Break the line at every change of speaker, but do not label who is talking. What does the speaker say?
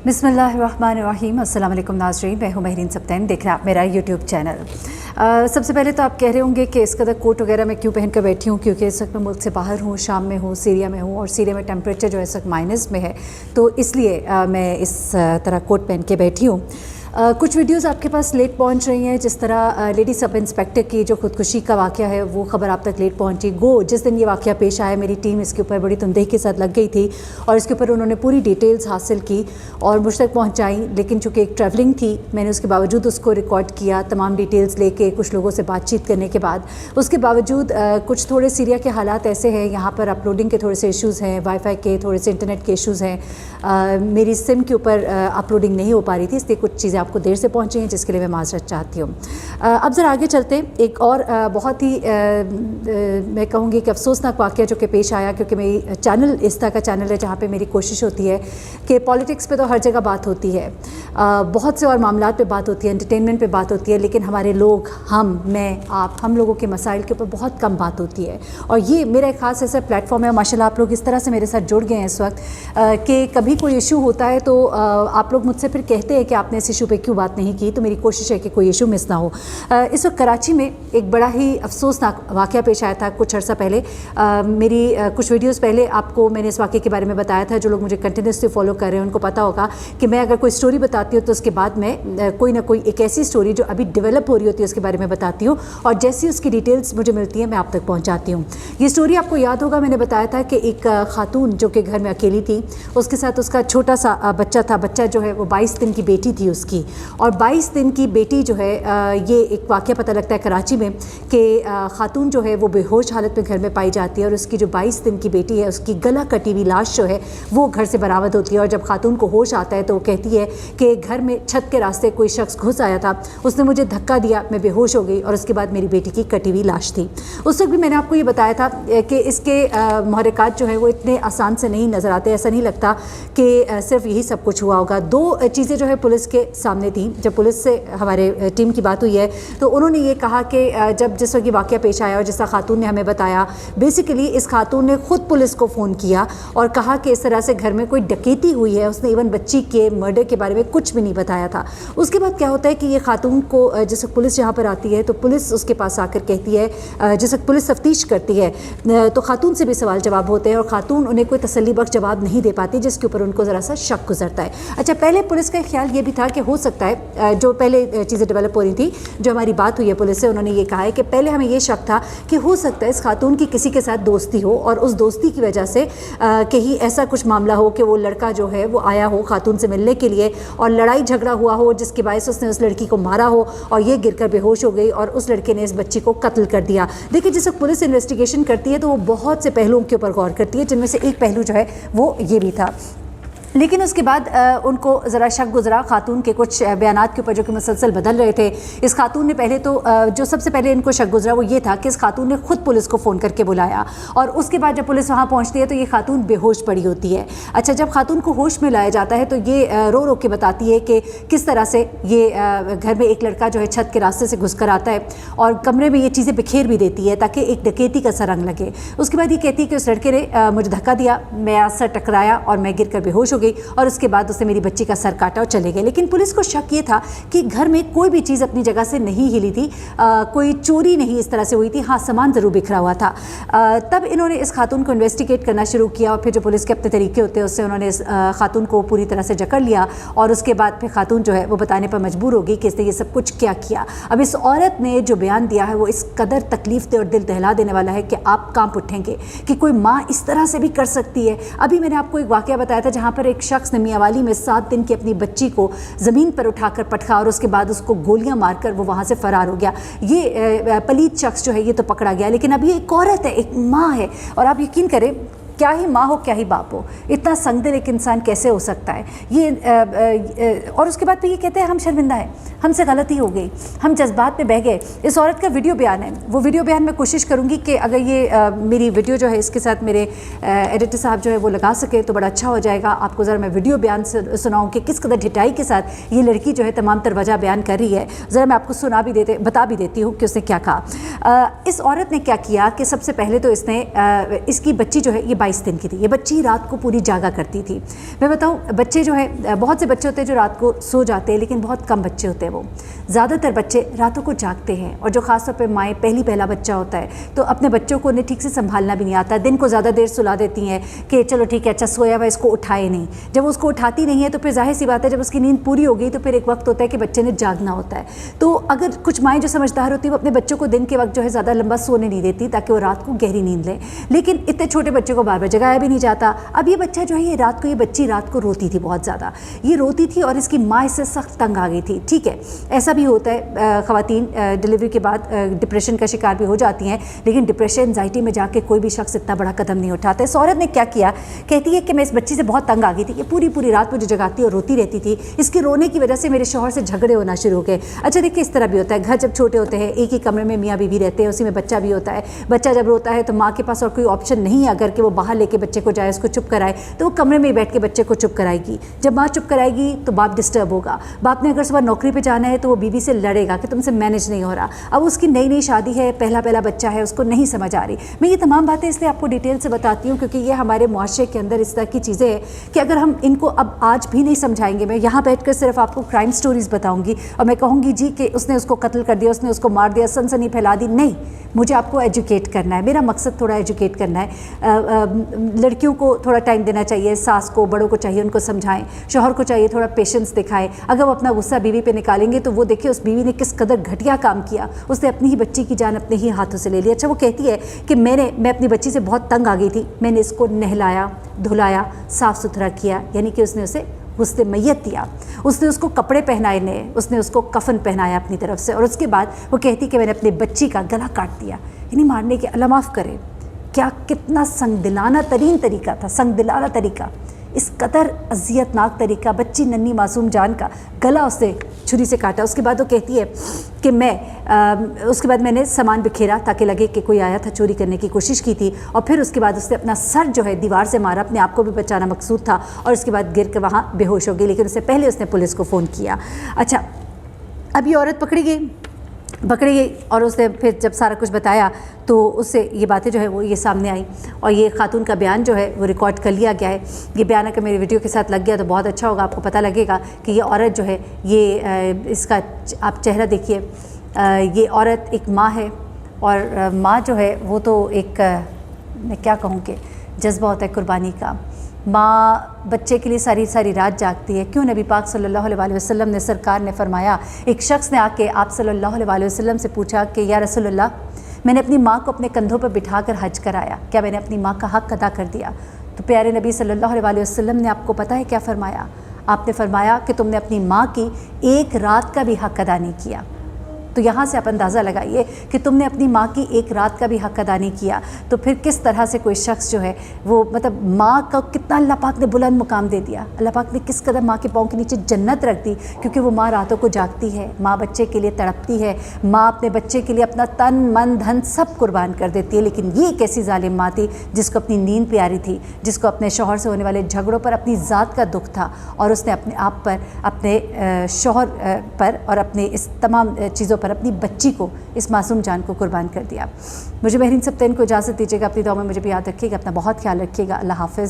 बिस्मिल्लाहिर्रहमानिर्रहीम। अस्सलाम वालेकुम नाज़रीन, मैं हूँ महरीन सब्तैन, देख रहे हैं आप मेरा यूट्यूब चैनल। सबसे पहले तो आप कह रहे होंगे कि इस कदर कोट वगैरह मैं क्यों पहन कर बैठी हूँ, क्योंकि इस वक्त मैं मुल्क से बाहर हूँ, शाम में हूँ, सीरिया में हूँ, और सीरिया में टेम्परेचर जो है इस वक्त माइनस में है, तो इसलिए मैं इस तरह कोट पहन के बैठी हूँ। कुछ वीडियोस आपके पास लेट पहुंच रही हैं, जिस तरह लेडी सब इंस्पेक्टर की जो खुदकुशी का वाक़या है वो ख़बर आप तक लेट पहुंची। जिस दिन ये वाक़या पेश आया मेरी टीम इसके ऊपर बड़ी तनदेही के साथ लग गई थी और इसके ऊपर उन्होंने पूरी डिटेल्स हासिल की और मुझ तक पहुँचाई, लेकिन चूँकि एक ट्रैवलिंग थी मैंने उसके बावजूद उसको रिकॉर्ड किया तमाम डिटेल्स लेके, कुछ लोगों से बातचीत करने के बाद। उसके बावजूद कुछ थोड़े सीरिया के हालात ऐसे हैं, यहाँ पर अपलोडिंग के थोड़े से इशूज़ हैं, वाईफाई के थोड़े से इंटरनेट के इशूज़ हैं, मेरी सिम के ऊपर अपलोडिंग नहीं हो पा रही थी, इसलिए कुछ चीज़ें आपको देर से पहुँची हैं, जिसके लिए मैं माज़रत चाहती हूँ। अब ज़रा आगे चलते हैं। एक और बहुत ही मैं कहूँगी कि अफसोसनाक वाक़या जो कि पेश आया, क्योंकि मेरी चैनल इस तरह का चैनल है जहाँ पे मेरी कोशिश होती है कि पॉलिटिक्स पे तो हर जगह बात होती है, बहुत से और मामलात पे बात होती है, एंटरटेनमेंट पे बात होती है, लेकिन हमारे लोग, मैं, आप, हम लोगों के मसाइल के ऊपर बहुत कम बात होती है। और ये मेरा एक ख़ास ऐसा प्लेटफॉर्म है, माशाल्लाह आप लोग इस तरह से मेरे साथ जुड़ गए हैं इस वक्त कि कभी कोई इशू होता है तो आप लोग मुझसे फिर कहते हैं कि आपने इस इशू पे क्यों बात नहीं की, तो मेरी कोशिश है कि कोई इशू मिस ना हो। इस वक्त कराची में एक बड़ा ही अफसोसनाक वाक़या पेश आया था कुछ अर्सा पहले। मेरी कुछ वीडियोस पहले आपको मैंने इस वाक़े के बारे में बताया था। जो लोग मुझे कंटिन्यूसली फॉलो कर रहे हैं उनको पता होगा कि मैं अगर कोई स्टोरी बताती हूँ तो उसके बाद मैं कोई ना कोई एक ऐसी स्टोरी जो अभी डेवलप हो रही होती है उसके बारे में बताती हूँ, और जैसी उसकी डिटेल्स मुझे मिलती हैं मैं आप तक पहुँचाती हूँ। ये स्टोरी आपको याद होगा, मैंने बताया था कि एक खातून जो कि घर में अकेली थी, उसके साथ उसका छोटा सा बच्चा था। बच्चा जो है वो 22 दिन की बेटी थी उसकी, और 22 दिन की बेटी जो है ये एक वाक़या पता लगता है कराची में कि खातून जो है वो बेहोश हालत में घर में पाई जाती है, और उसकी जो 22 दिन की बेटी है उसकी गला कटी हुई लाश जो है वो घर से बरामद होती है। और जब खातून को होश आता है तो वो कहती है कि घर में छत के रास्ते कोई शख्स घुस आया था, उसने मुझे धक्का दिया, मैं बेहोश हो गई, और उसके बाद मेरी बेटी की कटी हुई लाश थी। उस वक्त भी मैंने आपको ये बताया था कि इसके महरक़ात जो है वो इतने आसान से नहीं नज़र आते। ऐसा नहीं लगता कि सिर्फ यही सब कुछ हुआ होगा। दो चीज़ें जो है पुलिस के सामने थी। जब पुलिस से हमारे टीम की बात हुई है तो उन्होंने ये कहा कि जब जिस वक्त ये वाक़या पेश आया और जिस खातून ने हमें बताया, बेसिकली इस खातून ने ख़ुद पुलिस को फ़ोन किया और कहा कि इस तरह से घर में कोई डकैती हुई है। उसने इवन बच्ची के मर्डर के बारे में कुछ भी नहीं बताया था। उसके बाद क्या होता है कि ये खातून को जिस वक्त पुलिस यहाँ पर आती है तो पुलिस उसके पास आकर कहती है, जिस वक्त पुलिस तफ्तीश करती है तो खातून से भी सवाल जवाब होते हैं और खातून उन्हें कोई तसल्ली बख्श जवाब नहीं दे पाती, जिसके ऊपर उनको ज़रा सा शक गुजरता है। अच्छा, पहले पुलिस का ख्याल ये भी था कि हो सकता है, जो पहले चीज़ें डेवलप हो रही थी, जो हमारी बात हुई है पुलिस से, उन्होंने ये कहा है कि पहले हमें ये शक था कि हो सकता है इस खातून की किसी के साथ दोस्ती हो और उस दोस्ती की वजह से कहीं ऐसा कुछ मामला हो कि वो लड़का जो है वो आया हो खातून से मिलने के लिए और लड़ाई झगड़ा हुआ हो, जिसके बायस उसने उस लड़की को मारा हो और ये गिरकर बेहोश हो गई और उस लड़के ने इस बच्ची को कत्ल कर दिया। देखिए, जिस वक्त पुलिस इन्वेस्टिगेशन करती है तो वो बहुत से पहलुओं के ऊपर गौर करती है, जिनमें से एक पहलू जो है वो ये भी था। लेकिन उसके बाद उनको ज़रा शक गुजरा खातून के कुछ बयानात के ऊपर जो कि मुसलसल बदल रहे थे। इस खातून ने पहले तो जो सबसे पहले इनको शक गुजरा वो ये था कि इस खातून ने ख़ुद पुलिस को फ़ोन करके बुलाया, और उसके बाद जब पुलिस वहाँ पहुँचती है तो ये खातून बेहोश पड़ी होती है। अच्छा, जब खातून को होश में लाया जाता है तो ये रो रो के बताती है कि किस तरह से ये घर में एक लड़का जो है छत के रास्ते से घुस कर आता है और कमरे में ये चीज़ें बिखेर भी देती है ताकि एक डकैती का सा रंग लगे। उसके बाद ये कहती है कि उस लड़के ने मुझे धक्का दिया, मैं आज सर टकराया और मैं गिर कर बेहोश हो गई, और उसके बाद उसने मेरी बच्ची का सर काटा और चले गए। लेकिन पुलिस को शक ये था कि घर में कोई भी चीज़ अपनी जगह से नहीं हिली थी, कोई चोरी नहीं इस तरह से हुई थी, हाँ सामान ज़रूर बिखरा हुआ था। तब इन्होंने इस खातून को इन्वेस्टिगेट करना शुरू किया और फिर जो पुलिस के अपने तरीके होते हैं उससे उन्होंने इस खातून को पूरी तरह से जकड़ लिया, और उसके बाद फिर खातून जो है वो बताने पर मजबूर होगी कि इसने ये सब कुछ क्या किया। अब इस औरत ने जो बयान दिया है वो इस कदर तकलीफ दे और दिल दहला देने वाला है कि आप कांप उठेंगे कि कोई माँ इस तरह से भी कर सकती है। अभी मैंने आपको एक वाक़या बताया था जहाँ पर एक शख्स ने मियांवाली में 7 दिन की अपनी बच्ची को ज़मीन पर उठाकर पटका और उसके बाद उसको गोलियां मारकर वो वहाँ से फ़रार हो गया। ये पलीद शख्स जो है ये तो पकड़ा गया, लेकिन अब ये एक औरत है, एक माँ है, और आप यकीन करें क्या ही माँ हो क्या ही बाप हो, इतना संगदिल एक इंसान कैसे हो सकता है ये। और उसके बाद फिर ये कहते हैं हम शर्मिंदा हैं, हमसे गलती हो गई, हम जज्बात में बह गए। इस औरत का वीडियो बयान है, वो वीडियो बयान मैं कोशिश करूँगी कि अगर ये मेरी वीडियो जो है इसके साथ मेरे एडिटर साहब जो है वो लगा सके तो बड़ा अच्छा हो जाएगा। आपको ज़रा मैं वीडियो बयान से सुनाऊँ कि किस कदर ढिठाई के साथ ये लड़की जो है तमाम तर वजह बयान कर रही है। ज़रा मैं आपको बता भी देती हूँ कि उसने क्या कहा। इस औरत ने क्या किया कि सबसे पहले तो इसने इसकी बच्ची जो है ये 22 दिन की थी। ये बच्ची रात को पूरी जागा करती थी। मैं बताऊं, बच्चे जो है, बहुत से बच्चे होते हैं जो रात को सो जाते हैं, लेकिन बहुत कम बच्चे होते हैं वो। ज़्यादातर बच्चे रातों को जागते हैं, और जो ख़ासतौर पर माएँ पहला बच्चा होता है तो अपने बच्चों को उन्हें ठीक से संभालना भी नहीं आता, दिन को ज़्यादा देर सुला देती हैं कि चलो ठीक है, अच्छा सोया हुआ, इसको उठाए नहीं। जब उसको उठाती नहीं है तो फिर जाहिर सी बात है, जब उसकी नींद पूरी हो गई तो फिर एक वक्त होता है कि बच्चे ने जागना होता है। तो अगर कुछ माएँ जो समझदार होती है वो अपने बच्चों को दिन के वक्त जो है ज़्यादा लंबा सोने नहीं देती ताकि वो रात को गहरी नींद ले, लेकिन इतने छोटे बच्चे को बार बार जगाया भी नहीं जाता। अब ये बच्चा जो है, ये बच्ची रात को रोती थी, बहुत ज़्यादा ये रोती थी, और इसकी माँ इससे सख्त तंग आ गई थी। ठीक है, ऐसा भी होता है, ख़वातीन डिलीवरी के बाद डिप्रेशन का शिकार भी हो जाती हैं, लेकिन डिप्रेशन एंजाइटी में जाके कोई भी शख्स इतना बड़ा कदम नहीं उठाता। इस औरत ने क्या किया, कहती है कि मैं इस बच्ची से बहुत तंग आ गई थी, ये पूरी रात मुझे जगाती और रोती रहती थी, इसके रोने की वजह से मेरे शौहर से झगड़े होना शुरू हो गए। अच्छा देखिए, इस तरह भी होता है, घर जब छोटे होते हैं, एक ही कमरे में मियाँ बीवी रहते हैं, उसी में बच्चा भी होता है। बच्चा जब रोता है तो माँ के पास और कोई ऑप्शन नहीं है अगर कि वो बाहर लेके बच्चे को जाए, उसको चुप कराए, तो वो कमरे में बैठ के बच्चे को चुप कराएगी। जब माँ चुप कराएगी तो बाप डिस्टर्ब होगा। बाप ने अगर सुबह नौकरी पे जाना है तो वो बीवी से लड़ेगा कि तुमसे मैनेज नहीं हो रहा। अब उसकी नई शादी है, पहला बच्चा है, उसको नहीं समझ आ रही। मैं ये तमाम बातें इसलिए आपको डिटेल से बताती हूँ क्योंकि ये हमारे मुआशरे के अंदर इस तरह की चीज़ें हैं कि अगर हम इनको अब आज भी नहीं समझाएंगे, मैं यहाँ बैठकर सिर्फ आपको क्राइम स्टोरीज़ बताऊँगी और मैं कहूँगी जी कि उसने उसको कत्ल कर दिया, उसने उसको मार दिया, सनसनी फैला दी, नहीं, मुझे आपको एजुकेट करना है, मेरा मकसद थोड़ा एजुकेट करना है। लड़कियों को थोड़ा टाइम देना चाहिए, सास को, बड़ों को चाहिए उनको समझाएं, शौहर को चाहिए थोड़ा पेशेंस दिखाएं। अगर वो अपना गुस्सा बीवी पे निकालेंगे तो वो देखिए उस बीवी ने किस कदर घटिया काम किया, उसने अपनी ही बच्ची की जान अपने ही हाथों से ले ली। अच्छा, वो कहती है कि मैं अपनी बच्ची से बहुत तंग आ गई थी, मैंने इसको नहलाया, धुलाया, साफ़ सुथरा किया, यानी कि उसने उसे गुस्से मैयत दिया, उसने उसको कपड़े पहनाए नए, उसने उसको कफन पहनाया अपनी तरफ से, और उसके बाद वो कहती कि मैंने अपनी बच्ची का गला काट दिया। यानी मारने के, अल्लाह माफ़ करे, क्या कितना संगदिलाना तरीन तरीका था, संगदिलाना तरीका, इस कदर अजियतनाक तरीका, बच्ची नन्ही मासूम जान का गला उसने छुरी से काटा। उसके बाद वो कहती है कि उसके बाद मैंने सामान बिखेरा ताकि लगे कि कोई आया था, चोरी करने की कोशिश की थी, और फिर उसके बाद उसने अपना सर जो है दीवार से मारा, अपने आप को भी बचाना मकसूद था, और उसके बाद गिर कर वहाँ बेहोश हो गई, लेकिन उससे पहले उसने पुलिस को फ़ोन किया। अच्छा, अब ये औरत पकड़ी गई और उसने फिर जब सारा कुछ बताया तो उससे ये बातें जो है वो ये सामने आई, और ये खातून का बयान जो है वो रिकॉर्ड कर लिया गया है। ये बयान अगर मेरे वीडियो के साथ लग गया तो बहुत अच्छा होगा, आपको पता लगेगा कि ये औरत जो है, ये इसका आप चेहरा देखिए, ये औरत एक माँ है, और माँ जो है वो तो एक, मैं क्या कहूँ कि जज्बा होता है कुर्बानी का। माँ बच्चे के लिए सारी सारी रात जागती है। क्यों? नबी पाक सल्लल्लाहु अलैहि वसल्लम ने, सरकार ने फरमाया, एक शख्स ने आके आप सल्लल्लाहु अलैहि वसल्लम से पूछा कि या रसूलल्लाह, मैंने अपनी माँ को अपने कंधों पर बिठा कर हज कराया, क्या मैंने अपनी माँ का हक़ अदा कर दिया? तो प्यारे नबी सल्लल्लाहु अलैहि वसल्लम ने आपको पता है क्या फ़रमाया? आपने फ़रमाया कि तुमने अपनी माँ की एक रात का भी हक़ अदा नहीं किया। तो यहाँ से आप अंदाज़ा लगाइए कि तुमने अपनी माँ की एक रात का भी हक़ अदा नहीं किया, तो फिर किस तरह से कोई शख्स जो है वो, मतलब माँ का कितना अल्लाह पाक ने बुलंद मुकाम दे दिया। अल्लाह पाक ने किस कदर माँ के पाँव के नीचे जन्नत रख दी, क्योंकि वो माँ रातों को जागती है, माँ बच्चे के लिए तड़पती है, माँ अपने बच्चे के लिए अपना तन मन धन सब कुर्बान कर देती है। लेकिन ये एक ऐसी जालिम माँ थी जिसको अपनी नींद प्यारी थी, जिसको अपने शौहर से होने वाले झगड़ों पर अपनी ज़ात का दुख था, और उसने अपने आप पर, अपने शौहर पर और अपने इस तमाम चीज़ों पर अपनी बच्ची को, इस मासूम जान को कुर्बान कर दिया। मुझे महरीन सब्तैन को इजाज़त दीजिएगा, अपनी दुआ में मुझे भी याद रखिएगा, अपना बहुत ख्याल रखिएगा। अल्लाह हाफ़िज़।